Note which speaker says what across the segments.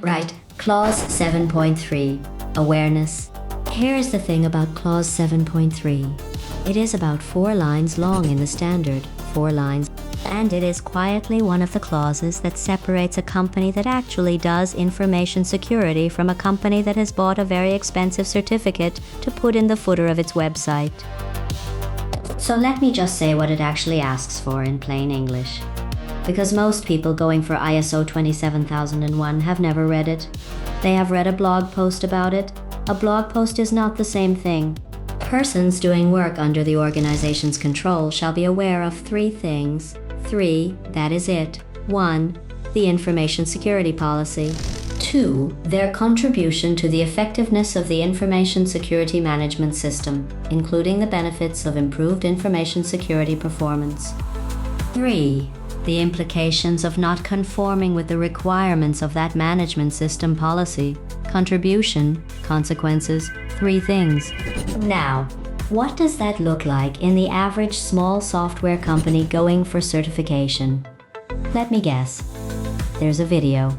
Speaker 1: Right, Clause 7.3, Awareness. Here is the thing about Clause 7.3. It is about 4 lines long in the standard, 4 lines, and it is quietly one of the clauses that separates a company that actually does information security from a company that has bought a very expensive certificate to put in the footer of its website. So let me just say what it actually asks for in plain English. Because most people going for ISO 27001 have never read it. They have read a blog post about it. A blog post is not the same thing. Persons doing work under the organization's control shall be aware of 3 things. 3, that is it. 1, the information security policy. 2, their contribution to the effectiveness of the information security management system, including the benefits of improved information security performance. 3, the implications of not conforming with the requirements of that management system policy. Contribution, consequences, 3 things. Now, what does that look like in the average small software company going for certification? Let me guess. There's a video.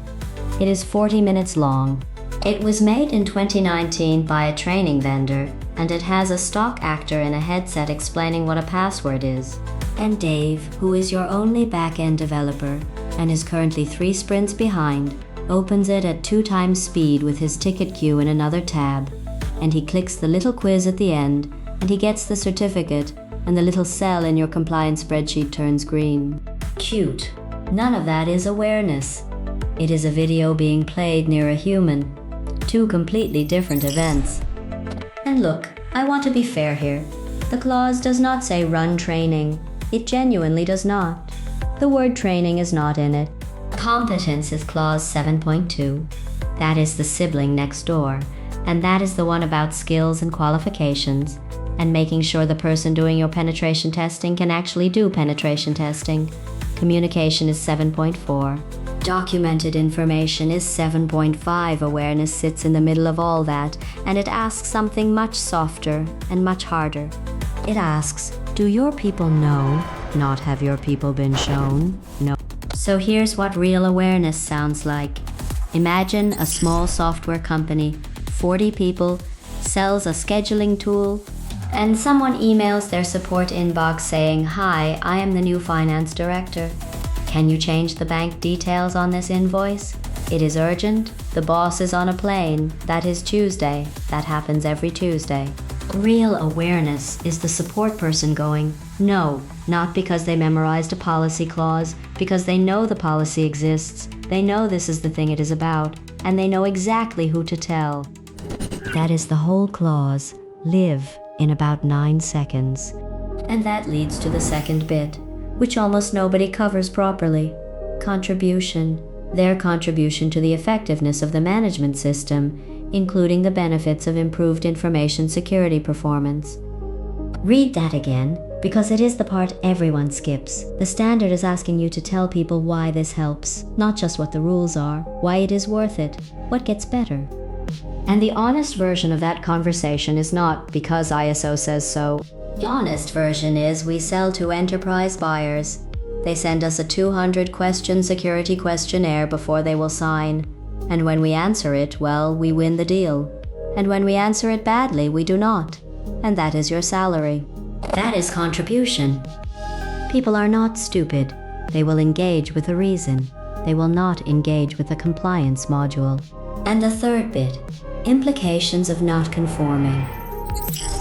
Speaker 1: It is 40 minutes long. It was made in 2019 by a training vendor, and it has a stock actor in a headset explaining what a password is. And Dave, who is your only back-end developer and is currently 3 sprints behind, opens it at 2 times speed with his ticket queue in another tab, and he clicks the little quiz at the end, and he gets the certificate, and the little cell in your compliance spreadsheet turns green. Cute. None of that is awareness. It is a video being played near a human. 2 completely different events. And look, I want to be fair here. The clause does not say run training. It genuinely does not. The word training is not in it. Competence is Clause 7.2. That is the sibling next door, and that is the one about skills and qualifications, and making sure the person doing your penetration testing can actually do penetration testing. Communication is 7.4. Documented information is 7.5. Awareness sits in the middle of all that, and it asks something much softer and much harder. It asks, do your people know? Not have your people been shown? No. So here's what real awareness sounds like. Imagine a small software company, 40 people, sells a scheduling tool, and someone emails their support inbox saying, "Hi, I am the new finance director. Can you change the bank details on this invoice? It is urgent. The boss is on a plane. That is Tuesday. That happens every Tuesday." Real awareness is the support person going, no, not because they memorized a policy clause, because they know the policy exists, they know this is the thing it is about, and they know exactly who to tell. That is the whole clause. Live in about 9 seconds. And that leads to the second bit, which almost nobody covers properly. Contribution. Their contribution to the effectiveness of the management system, including the benefits of improved information security performance. Read that again, because it is the part everyone skips. The standard is asking you to tell people why this helps, not just what the rules are, why it is worth it, what gets better. And the honest version of that conversation is not because ISO says so. The honest version is we sell to enterprise buyers. They send us a 200-question security questionnaire before they will sign. And when we answer it, well, we win the deal. And when we answer it badly, we do not. And that is your salary. That is contribution. People are not stupid. They will engage with a reason. They will not engage with a compliance module. And the third bit, implications of not conforming.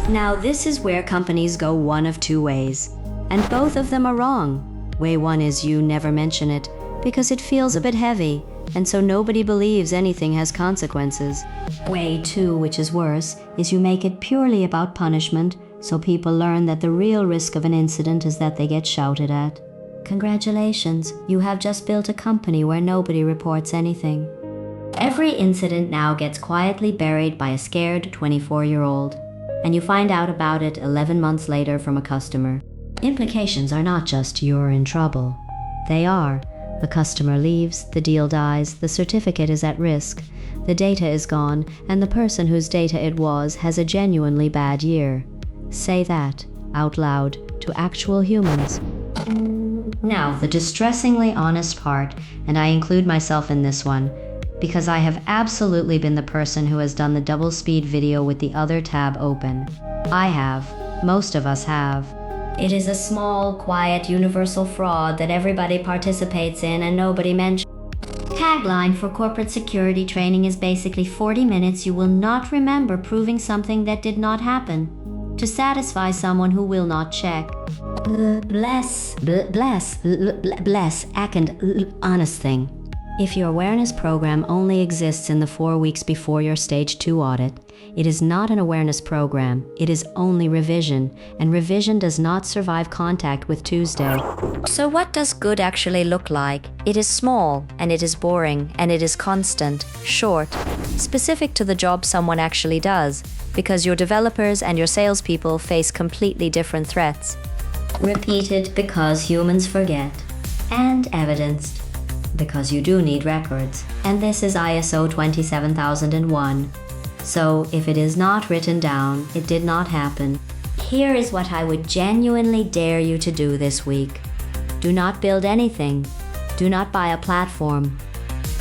Speaker 1: Now this is where companies go one of 2 ways. And both of them are wrong. Way 1 is you never mention it, because it feels a bit heavy, and so nobody believes anything has consequences. Way 2, which is worse, is you make it purely about punishment, so people learn that the real risk of an incident is that they get shouted at. Congratulations, you have just built a company where nobody reports anything. Every incident now gets quietly buried by a scared 24-year-old, and you find out about it 11 months later from a customer. Implications are not just you're in trouble. They are. The customer leaves, the deal dies, the certificate is at risk, the data is gone, and the person whose data it was has a genuinely bad year. Say that, out loud, to actual humans. Now, the distressingly honest part, and I include myself in this one, because I have absolutely been the person who has done the double speed video with the other tab open. I have. Most of us have. It is a small, quiet, universal fraud that everybody participates in and nobody mentions. Tagline for corporate security training is basically 40 minutes you will not remember proving something that did not happen to satisfy someone who will not check. Bless, and honest thing. If your awareness program only exists in the 4 weeks before your stage 2 audit, it is not an awareness program, it is only revision, and revision does not survive contact with Tuesday. So what does good actually look like? It is small, and it is boring, and it is constant, short, specific to the job someone actually does, because your developers and your salespeople face completely different threats. Repeated because humans forget, and evidenced because you do need records, and this is ISO 27001. So if it is not written down, it did not happen. Here is what I would genuinely dare you to do this week. Do not build anything. Do not buy a platform.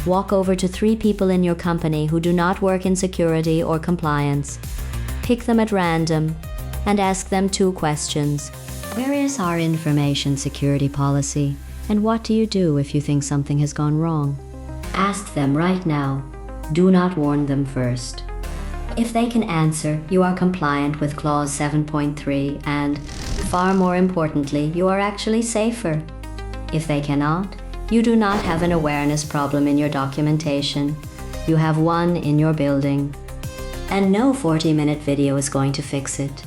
Speaker 1: Walk over to 3 people in your company who do not work in security or compliance. Pick them at random and ask them 2 questions. Where is our information security policy? And what do you do if you think something has gone wrong? Ask them right now. Do not warn them first. If they can answer, you are compliant with clause 7.3 and, far more importantly, you are actually safer. If they cannot, you do not have an awareness problem in your documentation. You have one in your building. And no 40-minute video is going to fix it.